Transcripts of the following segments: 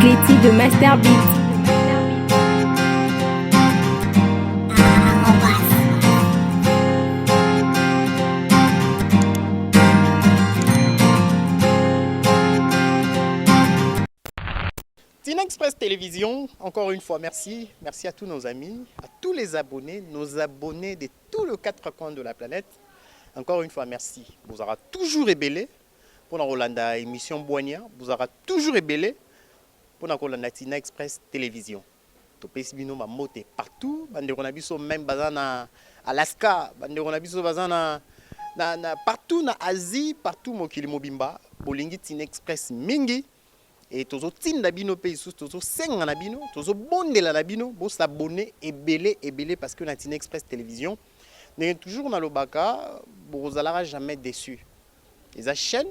Cléty de Masterbeat. Tina Express Télévision, encore une fois, merci. Merci à tous nos amis, à tous les abonnés, nos abonnés de tous les quatre coins de la planète. Encore une fois, merci. Vous aurez toujours ébélé pour la Rolanda émission Boigna. Vous aurez toujours ébélé pour la Rolanda Tina Express Télévision. Topesi bino ma moté partout. Bande Ronabiso même bazana Alaska, bande Ronabiso bazana partout na Asie, partout mokili mobimba. Bolingi Tina Express mingi. Et tozo tinda bino pe isus tozo senga na bino tozo bondela na bino bo s'abonner ebele parce que na Tina Express Télévision n'est toujours na lobaka bo zalara jamais déçu. Les chaîne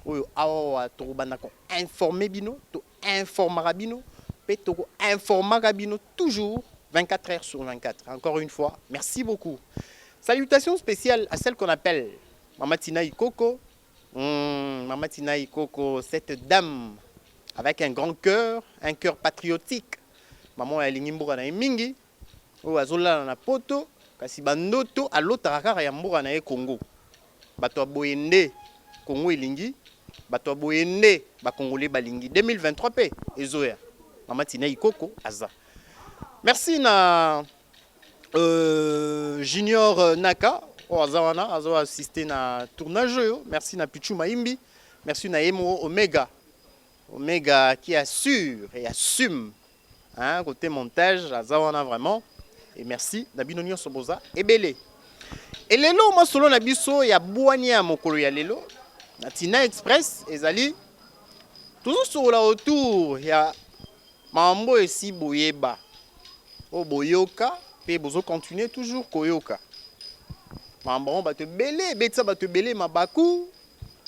oyo awa to bana ko informer bino to informara bino pe to informara bino toujours 24 heures sur 24. Encore une fois, merci beaucoup. Salutations spéciales à celle qu'on appelle Mama Tina Ikoko. Mama Tina Ikoko, cette dame avec un grand cœur, un cœur patriotique. Maman a l'ingimboura na mingi, o azola na poto, kasi bandoto a l'otaraka ya mboura na Congo. Bato boyende Congo elingi, bato boyende ba congolais balingi 2023 p ezoya. Mama Tina Ikoko aza. Merci na Junior Naka, o azawana azo assister na tournage yo. Merci na Pichu Maimbi, merci na Emo Omega. Omega qui assure et assume côté montage, Azawana vraiment. Et merci, Nabino Nyon Soboza et Belé. Et lelo, moi solo Nabiso, il y a Boania Mokolo ya lelo, na Tina Express, Ezali. Toujours sur la autour, il y a Mambo et si Boyeba. O Boyoka, puis Bozo continuer toujours Koyoka. Mambo, va te belé, Betsa va te belé, Mabakou,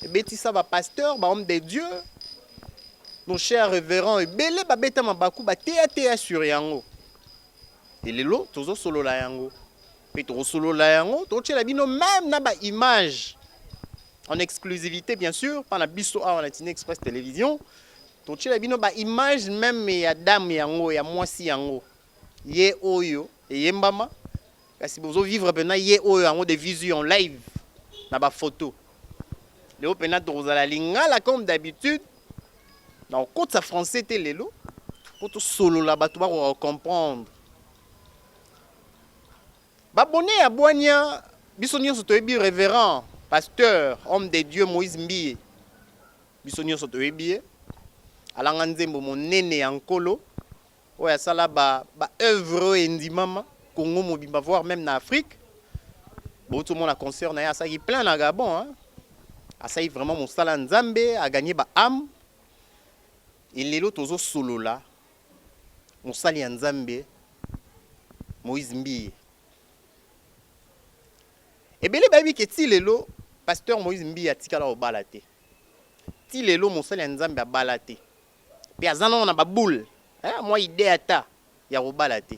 Betissa va pasteur, homme de Dieu. Nos chers révérends et belé babeta mabaku ba théâtre sur yango. Et lelo tozo solo la yango. Pe to solo la yango, to tchela bino même na ba image en exclusivité bien sûr, par la biso a na Tina Express Télévision. To tchela bino ba image même ya dame yango ya mwasi yango. Ye oyo et yembama kasi bozo vivre bena ye oyo yango des visions live na ba photo. Leo pena to za la lingala comme d'habitude. Dans le code français, c'est l'élo. Pour tout solo là-bas, tu vas comprendre. Babonné à Boigna, Bissonnier Sotoébi, révérend, pasteur, homme de Dieu, Moïse Mbie. Bissonnier Sotoébi, à l'Anganzembo, mon néné en colo. Ouais, ça là, œuvre indimama, Congo, Mobimba, voire même en Afrique. Bon, tout le monde a concert, ça y est plein à Gabon. Ça y est vraiment mon salan Nzambe, a gagné ba âme. Et les autres solo là, on sali en Zambie, Moïse Mbie. Et bien les baby qui ti lelo, pasteur Moïse Mbie a tika la au balate. Ti lelo mon sali en Zambie a balate. Puis azana on a ba boule, moi idée ata ya au balate.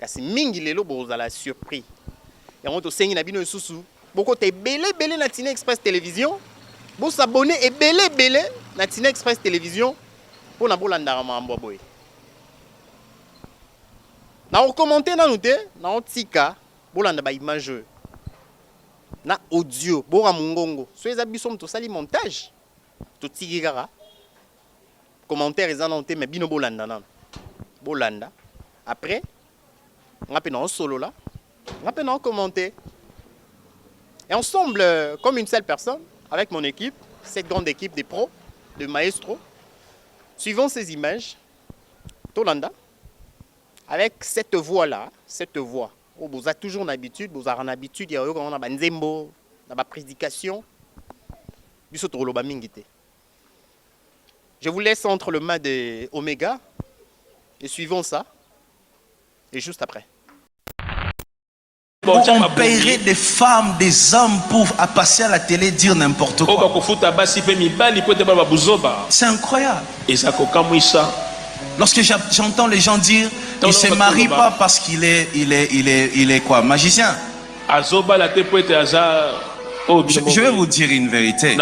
Kasi mingi lelo boza la surpris. Et on to sengi na bino susu. Boko te belé na Tina Express Télévision. Bo s'abonner et belé na Tina Express Télévision. Pour na bolanda mambo boy. Na commenter na noté, na tika bolanda ba image. Na audio, bora mungongo. Soyez abisom to sali montage. To tigigara. Commentaire ils en ont mais bino bolanda nan. Bolanda. Après, on a peine en solo là. On a peine en commenter. Et ensemble comme une seule personne avec mon équipe, cette grande équipe des pros, de maestros. Suivons ces images, Tolanda, avec cette voix-là, cette voix, où vous avez toujours une habitude, vous avez une habitude, il y a un nzembo, une prédication, je vous laisse entre les mains de Omega, et suivons ça, et juste après. On paierait des femmes, des hommes pour passer à la télé dire n'importe quoi. C'est incroyable. Lorsque j'entends les gens dire il ne se marie pas parce qu'il est quoi, magicien. Je vais vous dire une vérité.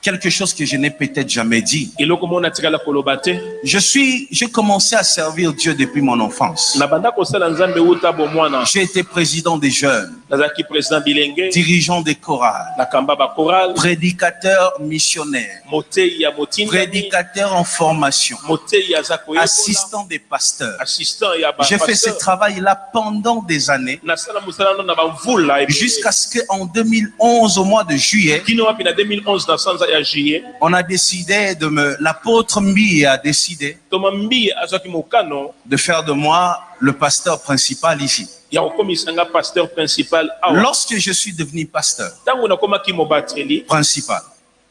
quelque chose que je n'ai peut-être jamais dit. eloko mona tikala koloba te. J'ai commencé à servir Dieu depuis mon enfance. Na banda kosala nzambe uta bo mwana. J'ai été président des jeunes, Nazaki président bilenge. dirigeant des chorales, Na kamba ba choral. prédicateur missionnaire, Motei ya motinda. prédicateur en formation, Motei ya zakoyekola. assistant des pasteurs. Assistant ya ba. J'ai fait ce travail-là pendant des années, Na sala musala no na ba mvula. jusqu'à ce qu'en 2011, au mois de juillet, Kino wapi na 2011 na sanza ya juillet. on a décidé l'apôtre Mbi a décidé Toma mbi azaki mokano. de faire de moi le pasteur principal ici. Ya okomisanga pasteur principal awa. Lorsque je suis devenu pasteur Tango na komaki mobateli. principal,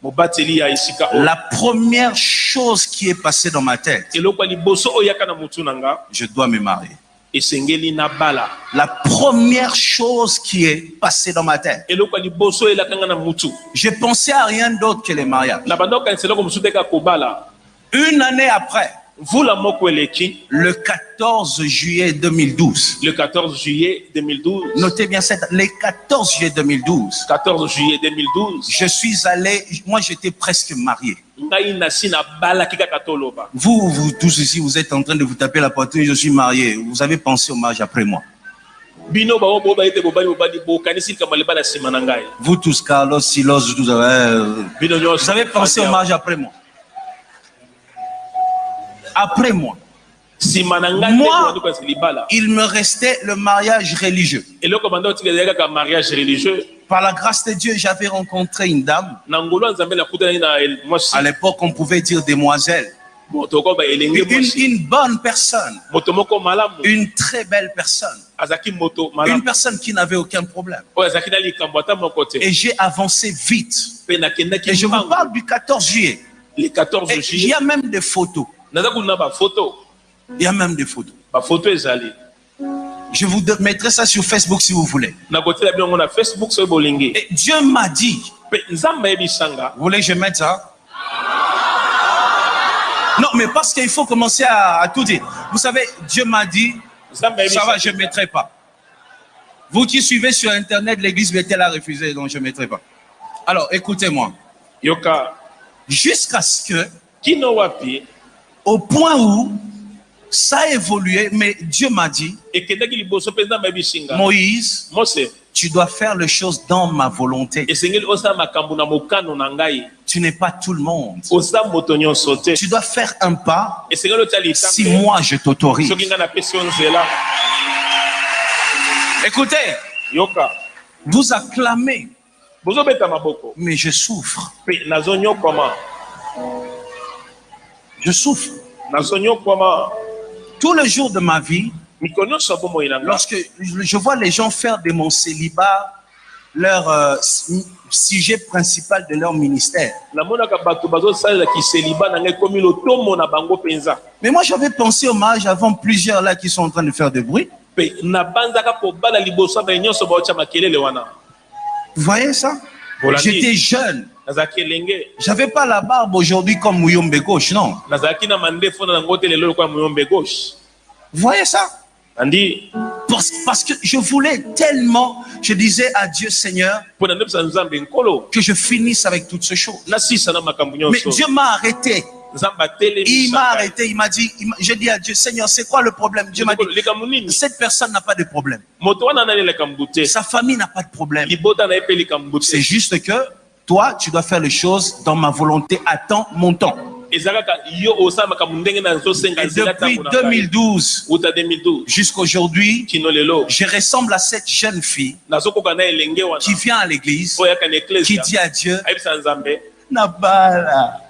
Mobateli ya isika o. la première chose qui est passée dans ma tête, Eloko liboso oyaka na mutu nanga. je dois me marier. Esengeli na bala. La première chose qui est passée dans ma tête, Eloko liboso elakanga na mutu. je pensais à rien d'autre que les mariages. Na bando kansela ko musuteka kobala. Une année après, Vula moko eleki. le 14 juillet 2012, Le 14 juillet 2012. notez bien ça, le 14 juillet 2012, 14 juillet 2012. je suis allé, moi j'étais presque marié. Ngai nasi na bala kika katoloba. Vous tous ici, vous êtes en train de vous taper la poitrine, je suis marié. Vous avez pensé au mariage après moi. Bino ba obo ba ite bobali bo kanisi kamale bala sima na ngai. Vous tous, Carlos, Silos, vous avez pensé au mariage après moi. Après moi. Sima na ngai Moi, te ko libala. il me restait le mariage religieux. Eloko bando tikela ka mariage religieux. Par la grâce de Dieu, j'avais rencontré une dame. Na ngolo nzambe la kutana na mwasi. À l'époque, on pouvait dire demoiselle. Motoko ba elenge mwasi. Une bonne personne. Motomoko malamu. Une très belle personne. Azaki moto Une malamu. personne qui n'avait aucun problème. O azaki na likambo ata moko te. Et j'ai avancé vite. Pe na kendaki Et je vous mbangu. parle du 14 juillet. Le 14 Et il y juillet. a même des photos. Naza kuna ba photo. Il y a même des photos. Ba photo ezali. Je vous mettrai ça sur Facebook si vous voulez. Na kotela bien na Facebook so bolingi. Et Dieu m'a dit, Pe nzamba ebisanga. vous voulez que je mette ça? Non, mais parce qu'il faut commencer à tout dire. Vous savez, Dieu m'a dit, Nzamba ça va, ebisanga. je ne mettrai pas. Vous qui suivez sur Internet, l'église Bethel a refusé, donc je ne mettrai pas. Alors, écoutez-moi. Yoka. Jusqu'à ce que, Kino wapi. au point où ça a évolué, mais Dieu m'a dit, Ekendaki liboso pe nzamba ebisinga. Moïse, Mose. tu dois faire les choses dans ma volonté. Esengeli osa makambo na mokano na ngai. Tu n'es pas tout le monde. Osa moto nyonso te. Tu dois faire un pas Esengeli otali si moi je t'autorise. soki nga na pesi nzela. Écoutez, Yoka. vous acclamez, Bozo beta maboko. mais je souffre. Pe nazonyo koma. Je souffre. Nazonyo koma. Tous les jours de ma vie, Mikonyo sabo mo inanga. lorsque je vois les gens faire de mon célibat leur sujet principal de leur ministère. Na mona ka bato bazo sala ki célibat na ngai komi lo tomo na bango penza. Mais moi, j'avais pensé au mariage avant plusieurs là qui sont en train de faire du bruit. Pe na banza ka po bala liboso ba nyonso ba ocha makelele wana. Vous voyez ça? Voilà. J'étais jeune. Nazaki elenge. J'avais pas la barbe aujourd'hui comme Mouyombe gauche, non. Nazaki na mandefo na ngote lelo kwa muyombe gauche. Vous voyez ça? Andi Parce que je voulais tellement, je disais à Dieu, Seigneur, pona ndepsa nzambe nkolo. que je finisse avec toutes ces choses. Na sisa na makambo Mais nyonso. Dieu m'a arrêté. Nzamba tele. Il m'a arrêté, il m'a dit, j'ai dit à Dieu, Seigneur, c'est quoi le problème? Dieu m'a dit, Likambo nini? cette personne n'a pas de problème. Moto wana na likambo te. Sa famille n'a pas de problème. Libota na epe likambo te. C'est juste que toi, tu dois faire les choses dans ma volonté à temps, mon temps. Ezalaka yo osa makambo ndenge na nzo senga Et zela depuis tango na 2012 uta 2012 jusqu'aujourd'hui, kino lelo je ressemble à cette jeune fille nazokoka na elenge wana qui vient à l'église, oya kana qui ecclesia dit à Dieu, ayebisa nzambe Nabala.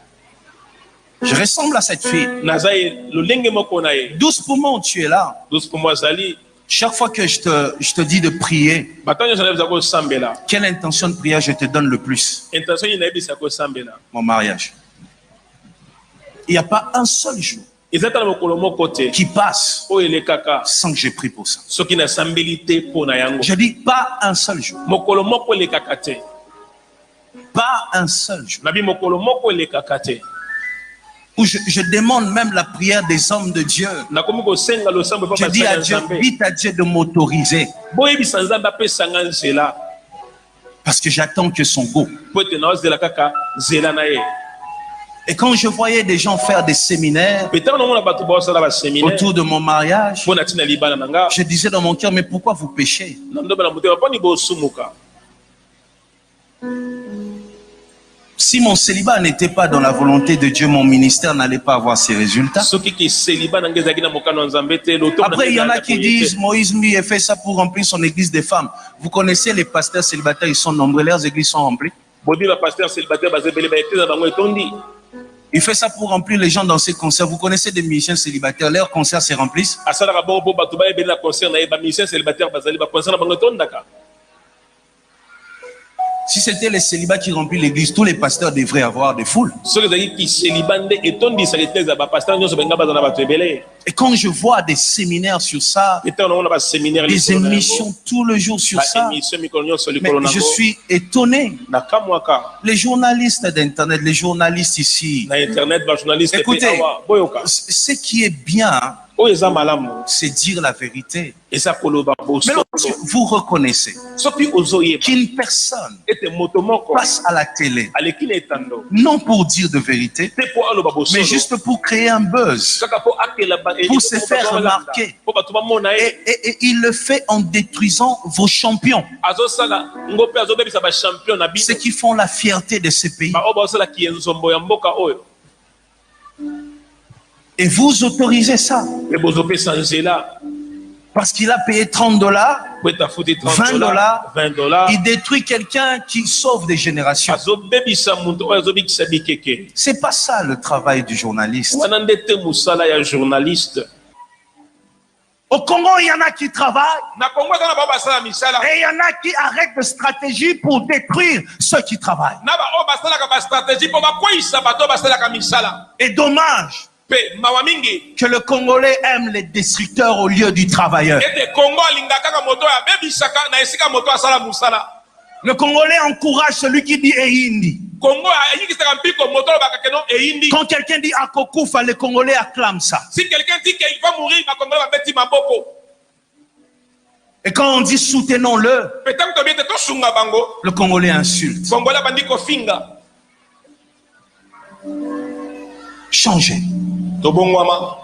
Je ressemble à cette fille. naza ye lolenge moko na ye Douce poumon, tu es là. douce pour moi zali Chaque fois que je te dis de prier, batanyo zala bisa ko sambela quelle intention de prière je te donne le plus? intention ina yebisa ko sambela Mon mariage. Il n'y a pas un seul jour ezata na mokolo moko te qui passe o elekaka sans que j'ai prié pour ça. soki na sambeli te pona yango Je dis pas un seul jour. mokolo moko elekaka te Pas un seul jour. nabi mokolo moko elekaka te Où je demande même la prière des hommes de Dieu. nakomi kosenga losambo pa Je dis à Dieu, nzambe vite à Dieu de m'autoriser. boyebisa nzambe apesanga nzela Parce que j'attends que son go. po ete naozela kaka nzela na ye. Et quand je voyais des gens faire des séminaires Pe ntango namona bato baosala baséminaire autour de mon mariage, mpo na ntina libala na nga, je disais dans mon cœur, mais pourquoi vous péchez? na ndombe na motema mponi bosumuka. Si mon célibat n'était pas dans la volonté de Dieu, mon ministère n'allait pas avoir ses résultats. soki ki célibat na nga ezalaki na mokano ya nzambe te, loto Après, il y en a qui disent, Moïse Mbi a fait ça pour remplir son église des femmes. Vous connaissez les pasteurs célibataires, ils sont nombreux, leurs églises sont remplies. bobi bapaster célibataire bazebele baeklise na bango etondi. Il fait ça pour remplir les gens dans ses concerts. Vous connaissez des musiciens célibataires, leurs concerts se remplissent. asalaka bongo mpo bato bayebeli na concert na ye bamisien célibataire bazali baconcert na bango etondaka. Si c'était les célibats qui remplissent l'église, tous les pasteurs devraient avoir des foules. soki ezalaki ki célibat nde etondisaka eklise ya bapaster nyonso benga baza na bato ebele. Et quand je vois des séminaires sur ça, Pe ntango namona baséminaire des émissions tout le jour sur ça, baémission mikolo nyonso mais likolo je nango suis étonné. nakamwaka Les journalistes d'Internet, les journalistes ici, na internet bajournaliste pe écoutez, awa boyoka ce qui est bien, oyo eza malamu c'est dire la vérité. eza koloba Mais bosolo. lorsque vous reconnaissez soki ozoyeba qu'une personne ete moto moko passe à la télé, aleki na etando non pour dire de vérité, te mpo aloba bosolo mais juste pour créer un buzz, kaka mpo akela pour se faire remarquer. mpo bato bamona ye Et il le fait en détruisant vos champions, azosala ngo mpe azobebisa bachampion na bino ceux qui font la fierté de ce pays. baoyo baosalaki enzombo ya mboka oyo Et vous autorisez ça e bozopesa nzela parce qu'il a payé $30, po ete afuti 20 dollars, 20 dollars il détruit quelqu'un qui sauve des générations. azobebisa moto oyo azobikisa bikeke. C'est pas ça le travail du journaliste. wana nde te mosala ya journaliste. Au Congo, il y en a qui travaillent na kongo eza na bao basala misala et il y en a qui arrêtent de stratégie pour détruire ceux qui travaillent. na baoyo basalaka bastratégie mpo bakweyisa bato oyo basalaka misala. Et dommage mpe mawa mingi que le Congolais aime les destructeurs au lieu du travailleur. ete kongo alingaka kaka moto oyo abebisaka na esika moto asala mosala. Le Congolais encourage celui qui dit Ehindi. kongo ayikisaka mpiko moto oyo bakakeno eyindi. Quand quelqu'un dit Akokufa, les Congolais acclament ça. si quelqu'un dit qu'il va mourir bakongole babeti maboko. Et quand on dit soutenons-le, mpe ntango tobi ete tosunga bango le Congolais insulte. kongole abandi kofinga. Changez. Tobongwama.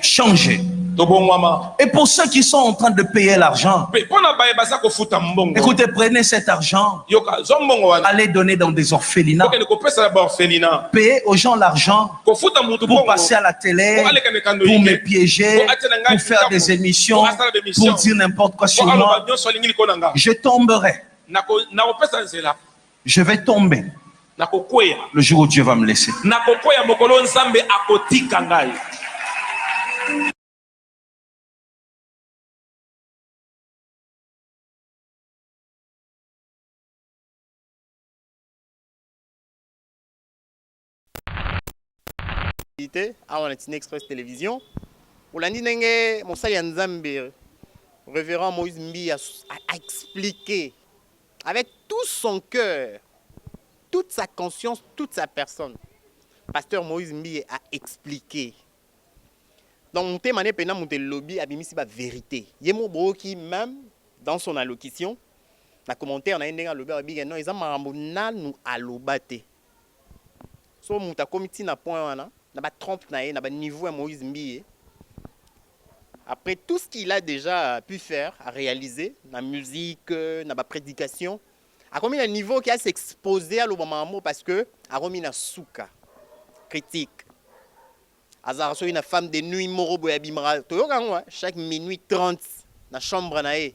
Changez. Tobongwama. Et pour ceux qui sont en train de payer l'argent, Mpe mpona bayebasa kofuta mbongo. écoutez, prenez cet argent, yoka zwa mbongo wana allez donner dans des orphelinats, okende kopesa na baorphelinat payez aux gens l'argent kofuta mutu pour bongo passer à la télé, po aleka na ekando pour me yinge piéger, pour faire des émissions, pour dire n'importe quoi po sur aloba moi. nyonso alingi likolo na nga. Je tomberai, nakopesa nzela je vais tomber nakokweya le jour où Dieu va me laisser. nakokweya mokolo nzambe akotika ngai. Awa na Tine Express Télévision olandi ndenge mosali ya Nzambe révérend Moïse Mbi a expliqué avec tout son cœur, toute sa conscience, toute sa personne. Pasteur Moïse Mbi a expliqué. Donc mon thème est pendant mon lobby abimisi ba vérité. Yemo boki même dans son allocution, na commentaire na ndenga lobby abi non ils ont nous alobate. So muta komiti na point wana na ba trompe na ye na ba niveau à Moïse Mbi. Après tout ce qu'il a déjà pu faire, à réaliser, la musique, la prédication, a remis un niveau qui a s'exposé à l'Obama parce que a remis un souka critique. Azar so une femme de nuit morobo abimara. Chaque minuit 30 na chambre nae.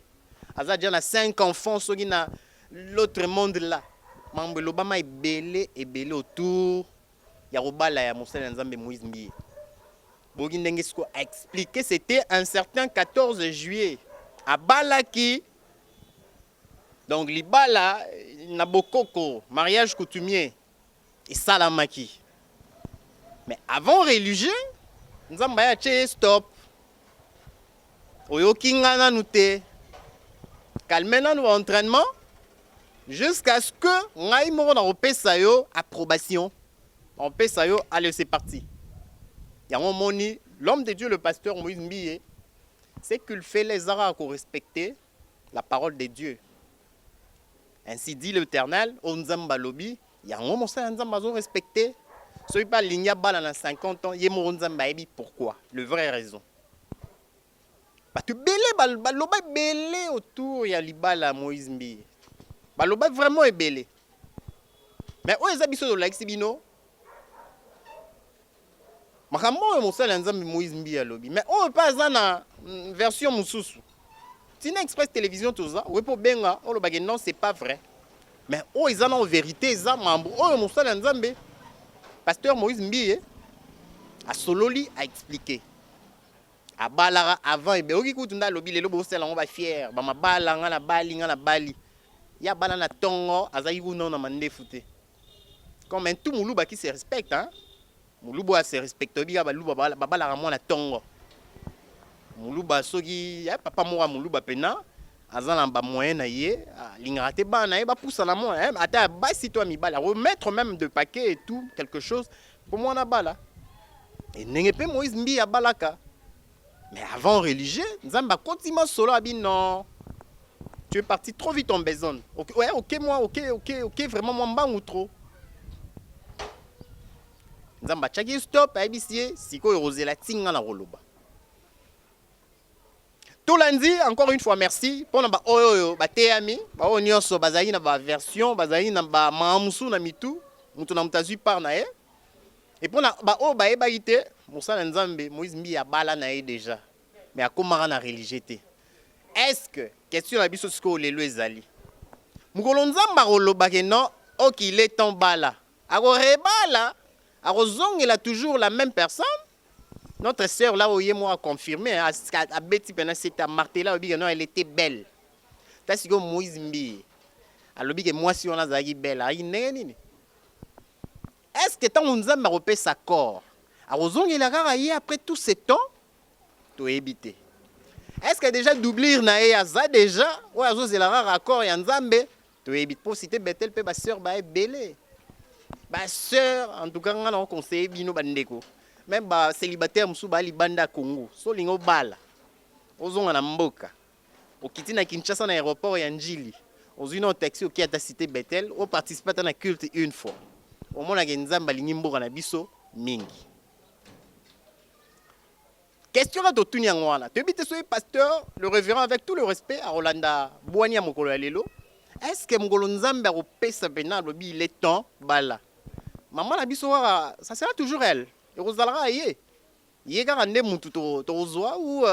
Azar déjà na 5 enfants so na l'autre monde là. Mambo l'Obama est belé autour. Ya robala ya Monseigneur Nzambe Moïse Mbi. Bogindengesko a expliqué, c'était un certain 14 juillet à Balaki. Donc, Libala, Nabokoko, mariage coutumier et Salamaki. Mais avant religieux, nous avons dit stop. Oyokingana nute. Calmena nous entraînement jusqu'à ce que nous ayons approbation. On paie ça, allez, c'est parti. L'homme de Dieu, le pasteur Moïse Mbi, c'est qu'il fait les arabes pour respecter la parole de Dieu. Ainsi dit l'Éternel, on Nzamba lobby, il y a un moment ça Nzamba zo respecté. Soyez pas ligna bala dans 50 ans, yemo Nzamba ebi pourquoi? Le vrai raison. Parce que belé baloba belé autour ya libala Moïse Mbi. Baloba vraiment est belé. Mais où est abisso like sibino? Makambo mosala Nzamba Moïse Mbi ya lobby. Mais on pas na version mususu. Tina Express Télévision tout ça, oui pour benga, on le bague non c'est pas vrai. Mais oh ils en ont vérité, ils en mambo. Oh mosala Nzamba. Pasteur Moïse Mbi a sololi a expliqué. A balara avant et oki kutunda lobi lelo bo sala on va fier. Ba ma bala nga na bali. Ya bala na tongo azaki kuno na mande fouté. Comme un tout mouluba qui se respecte hein. Mouluba se respecte bien ba luba ba bala mo na tongo. Mouluba soki ya papa mo mouluba pena azana ba moyen na ye lingate ba na ye ba poussa na mo ata ba si toi mi bala remettre même de paquet et tout quelque chose pour moi na bala. Et n'engepé Moïse Mbi ya balaka. Mais avant religieux, Nzamba continue solo abi non. Tu es parti trop vite en besogne. Ok, ouais, ok, moi, ok, vraiment moi mbang ou trop. Nzamba chaki stop, abisie, siko rosé la tinga na roloba. Tout lundi, encore une fois, merci. Pour ba oyo, ba teami, ba onyoso, bazai na ba version, bazai na ba mamusu na mitu, mutu na mutazu par na e. Et pour na ba o ba e ba ite, Moussa Nzambe, Moïse Mbi a bala na e déjà. Mais à comment la religiosité? Est-ce que question la biso sko le ezali? Mukolo Nzamba roloba ke non, ok il est en bala. Ako rebala, ako zongela toujours la même personne. Notre sœur là oye moi a confirmé à Betty pendant cette martelé là non elle était belle. T'as si Moïse Mbi. Alobi que moi si on a zagi belle, ai neni. Est-ce que tant Nzamba repé sa corps? Arozongela kaka ye après tout ce temps to éviter. Est-ce que déjà doublir na e aza déjà ou azozela kaka accord ya Nzambe to éviter pour citer Bethel pe ba sœur ba belé. Ba sœur en tout cas ngana conseiller bino bandeko. Même ba célibataire musu ba libanda Congo. So lingo bala. Ozonga na mboka. Okiti na Kinshasa na aéroport ya Njili. Ozuna un taxi oki ata cité Bethel, o participer à na culte une fois. Au mona ke Nzamba lingi mboka na biso mingi. Question à Totuni Angwana. Tu habites sur le pasteur, le révérend, avec tout le respect, à Rolanda Boania Mokolo Alelo. Est-ce que Mokolo Nzamba a repé sa pénal, il est temps, bala. Maman la bisoara, ça sera toujours elle. Et Rosalara yé. Yé garande moutou tozoa ou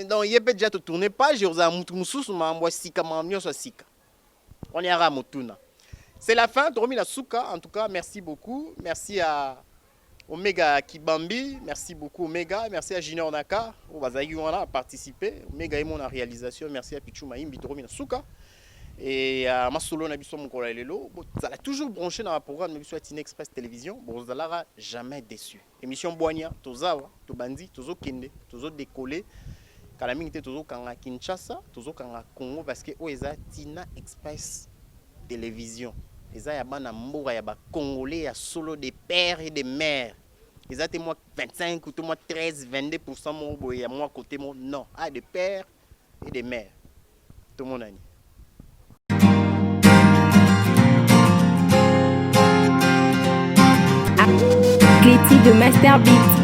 donc yé peut déjà te tourner pas, j'ai osé moutou moussous, ma moi sika, ma mio soit sika. On y aura moutuna. C'est la fin, Toromi la souka. En tout cas, merci beaucoup. Merci à Omega Kibambi, merci beaucoup Omega, merci à Junior Naka, on a participé, Omega et mon réalisation, merci à Pichou Maïmbi, Toromina Souka, et à Masolo Nabiso Mokola Lelo, ça l'a toujours branché dans le programme Nabiso Tina Express Télévision, bon, ça l'a jamais déçu. Émission Boania, Tozawa, Tobandi, Tozo Kende, Tozo Décollé, Kalamingite Tozo Kanga Kinshasa, Tozo Kanga Congo, parce que Oeza Tina Express Télévision. Les Ayabana Mboura Yaba Congolais, il y a solo des pères et des mères. Les a moi 25 ou moi 13, 22% mon boy, moi côté mon non. Ah, des pères et des mères. Tout mon ami. Cléty de Master Beat.